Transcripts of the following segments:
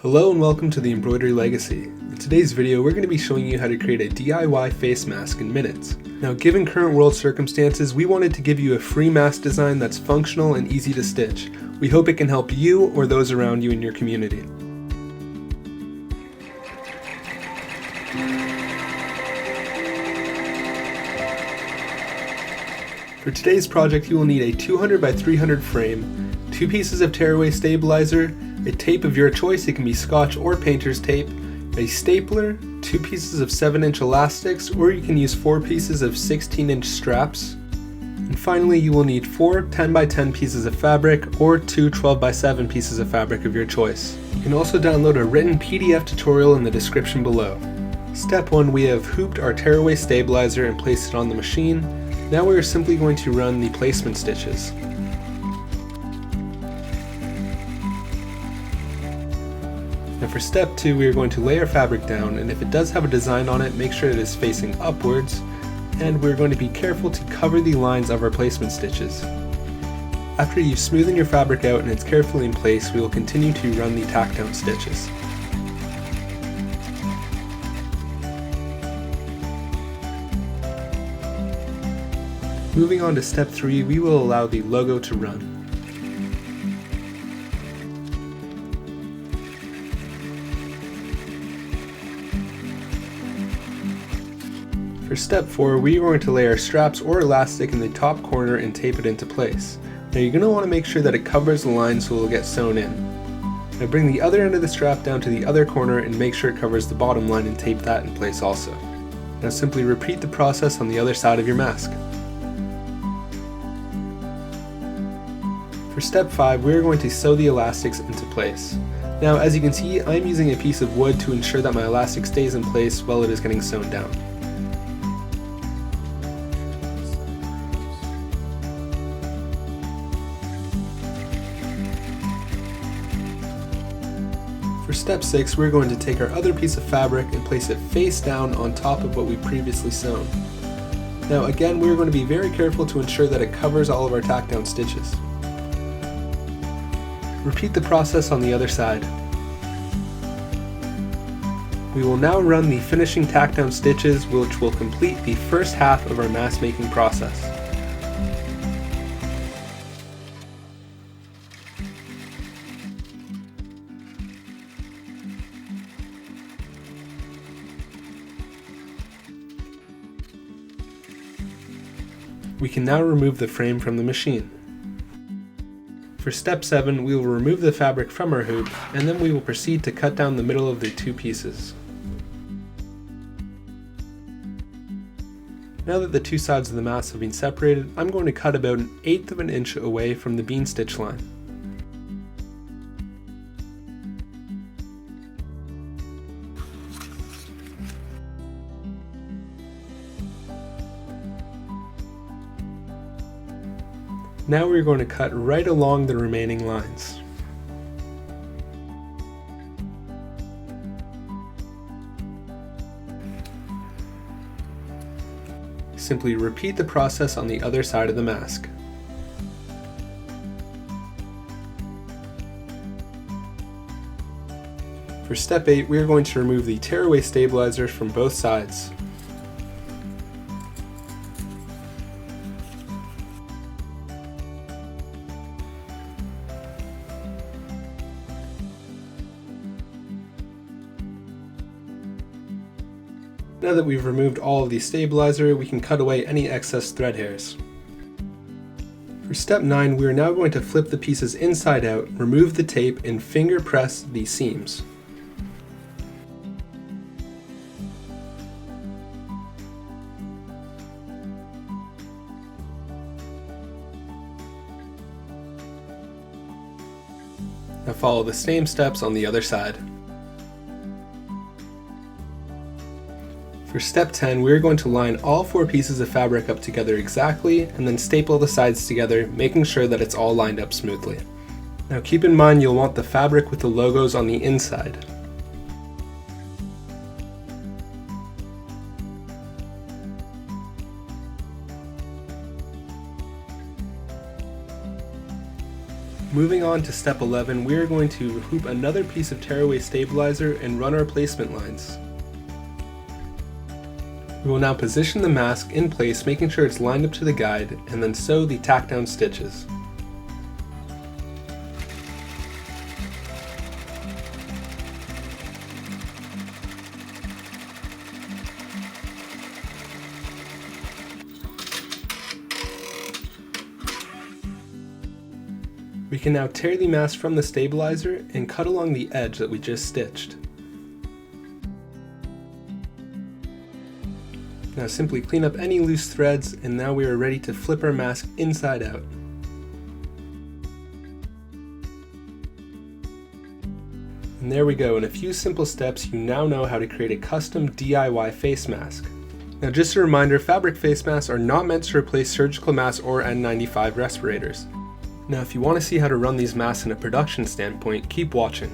Hello and welcome to the Embroidery Legacy. In today's video, we're going to be showing you how to create a DIY face mask in minutes. Now, given current world circumstances, we wanted to give you a free mask design that's functional and easy to stitch. We hope it can help you or those around you in your community. For today's project, you will need a 200 by 300 frame, 2 pieces of tearaway stabilizer, a tape of your choice, it can be Scotch or painter's tape, a stapler, 2 pieces of 7-inch elastics, or you can use 4 pieces of 16-inch straps. And finally, you will need 4 10 by 10 pieces of fabric or 2 12 by 7 pieces of fabric of your choice. You can also download a written PDF tutorial in the description below. Step 1, we have hooped our tearaway stabilizer and placed it on the machine. Now we are simply going to run the placement stitches. Now for step 2, we are going to lay our fabric down, and if it does have a design on it, make sure it is facing upwards, and we're going to be careful to cover the lines of our placement stitches. After you've smoothed your fabric out and it's carefully in place, we will continue to run the tack down stitches. Moving on to step 3, we will allow the logo to run. For step 4, we are going to lay our straps or elastic in the top corner and tape it into place. Now you're going to want to make sure that it covers the line so it will get sewn in. Now bring the other end of the strap down to the other corner and make sure it covers the bottom line and tape that in place also. Now simply repeat the process on the other side of your mask. For step 5, we are going to sew the elastics into place. Now as you can see, I'm using a piece of wood to ensure that my elastic stays in place while it is getting sewn down. For step 6, we're going to take our other piece of fabric and place it face down on top of what we previously sewn. Now again, we're going to be very careful to ensure that it covers all of our tack down stitches. Repeat the process on the other side. We will now run the finishing tack down stitches, which will complete the first half of our mask making process. We can now remove the frame from the machine. For step 7, we will remove the fabric from our hoop, and then we will proceed to cut down the middle of the 2 pieces. Now that the 2 sides of the mask have been separated, I'm going to cut about 1/8 of an inch away from the bean stitch line. Now we're going to cut right along the remaining lines. Simply repeat the process on the other side of the mask. For step 8, we are going to remove the tearaway stabilizers from both sides. Now that we've removed all of the stabilizer, we can cut away any excess thread hairs. For step 9, we are now going to flip the pieces inside out, remove the tape, and finger press the seams. Now follow the same steps on the other side. For step 10, we're going to line all 4 pieces of fabric up together exactly, and then staple the sides together, making sure that it's all lined up smoothly. Now keep in mind you'll want the fabric with the logos on the inside. Moving on to step 11, we are going to hoop another piece of tearaway stabilizer and run our placement lines. We will now position the mask in place, making sure it's lined up to the guide, and then sew the tack down stitches. We can now tear the mask from the stabilizer and cut along the edge that we just stitched. Now simply clean up any loose threads, and now we are ready to flip our mask inside out. And there we go. In a few simple steps, you now know how to create a custom DIY face mask. Now just a reminder, fabric face masks are not meant to replace surgical masks or N95 respirators. Now if you want to see how to run these masks in a production standpoint, keep watching.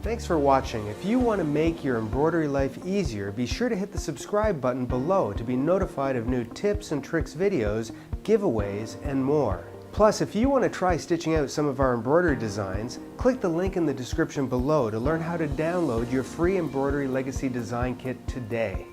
Thanks for watching. If you want to make your embroidery life easier, be sure to hit the subscribe button below to be notified of new tips and tricks videos, giveaways, and more. Plus, if you want to try stitching out some of our embroidery designs, click the link in the description below to learn how to download your free Embroidery Legacy design kit today.